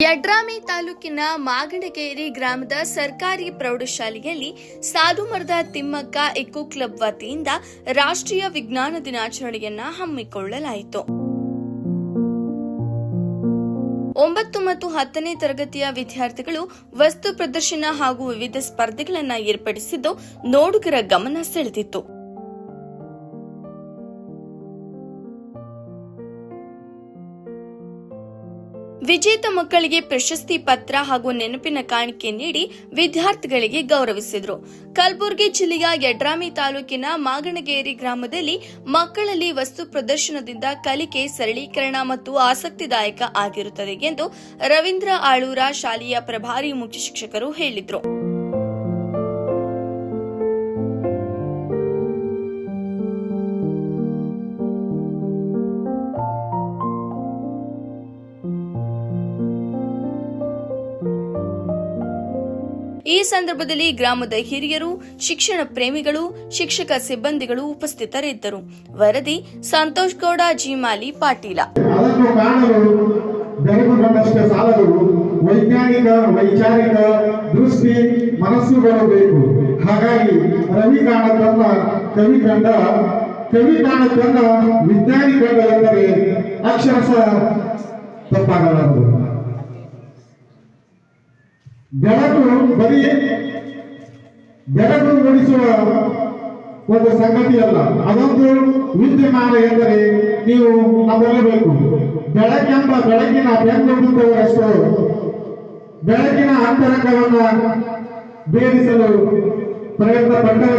ಯಡ್ರಾಮಿ ತಾಲೂಕಿನ ಮಾಗಣಗೇರಿ ಗ್ರಾಮದ ಸರ್ಕಾರಿ ಪ್ರೌಢಶಾಲೆಯಲ್ಲಿ ಸಾಧುಮರದ ತಿಮ್ಮಕ್ಕ ಎಕೋ ಕ್ಲಬ್ ವತಿಯಿಂದ ರಾಷ್ಟ್ರೀಯ ವಿಜ್ಞಾನ ದಿನಾಚರಣೆಯನ್ನ ಹಮ್ಮಿಕೊಳ್ಳಲಾಯಿತು. 9 ಮತ್ತು 10ನೇ ತರಗತಿಯ ವಿದ್ಯಾರ್ಥಿಗಳು ವಸ್ತು ಪ್ರದರ್ಶನ ಹಾಗೂ ವಿವಿಧ ಸ್ಪರ್ಧೆಗಳನ್ನು ಏರ್ಪಡಿಸಿದ್ದು ನೋಡುಗರ ಗಮನ ಸೆಳೆದಿತ್ತು. ವಿಜೇತ ಮಕ್ಕಳಿಗೆ ಪ್ರಶಸ್ತಿ ಪತ್ರ ಹಾಗೂ ನೆನಪಿನ ಕಾಣಿಕೆ ನೀಡಿ ವಿದ್ಯಾರ್ಥಿಗಳಿಗೆ ಗೌರವಿಸಿದರು. ಕಲಬುರಗಿ ಜಿಲ್ಲೆಯ ಯಡ್ರಾಮಿ ತಾಲೂಕಿನ ಮಾಗಣಗೇರಿ ಗ್ರಾಮದಲ್ಲಿ ಮಕ್ಕಳಲ್ಲಿ ವಸ್ತು ಪ್ರದರ್ಶನದಿಂದ ಕಲಿಕೆ ಸರಳೀಕರಣ ಮತ್ತು ಆಸಕ್ತಿದಾಯಕ ಆಗಿರುತ್ತದೆ ಎಂದು ರವೀಂದ್ರ ಆಳೂರ ಶಾಲೆಯ ಪ್ರಭಾರಿ ಮುಖ್ಯ ಶಿಕ್ಷಕರು ಹೇಳಿದರು. ಈ ಸಂದರ್ಭದಲ್ಲಿ ಗ್ರಾಮದ ಹಿರಿಯರು, ಶಿಕ್ಷಣ ಪ್ರೇಮಿಗಳು, ಶಿಕ್ಷಕ ಸಿಬ್ಬಂದಿಗಳು ಉಪಸ್ಥಿತರಿದ್ದರು. ವರದಿ ಸಂತೋಷ್ ಗೌಡ ಜಿಮಾಲಿ ಪಾಟೀಲ. ಅದನ್ನು ಕಾಣಲು ಬೆರಗುಗೊಂಡಷ್ಟೇ ಸಾಲದು. ವೈಜ್ಞಾನಿಕ ವೈಚಾರಿಕ ದೃಷ್ಟಿ ಮನಸ್ಸುಗಳು ಬೇಕು. ಹಾಗಾಗಿ ರವಿ ಕಾಣತನ್ನ ಕವಿ ಕಂಡ, ಕವಿ ಕಾಣತನ್ನ ವಿಜ್ಞಾನಿ ಕಂಡ ಎಂದರೆ ಅಕ್ಷರಶಃ ತಪ್ಪಾಗಲಾರದು. ಬೆಳಕು ಮೂಡಿಸುವ ಒಂದು ಸಂಗತಿಯಲ್ಲ, ಅದೊಂದು ವಿದ್ಯಮಾನ ಎಂದರೆ ನೀವು ನಂಬಲೇಬೇಕು. ಬೆಳಕಿನ ಬೆಂದುತ್ತವರಷ್ಟು ಬೆಳಕಿನ ಅಂತರಂಗವನ್ನು ಭೇದಿಸಲು ಪ್ರಯತ್ನ ಪಟ್ಟವರು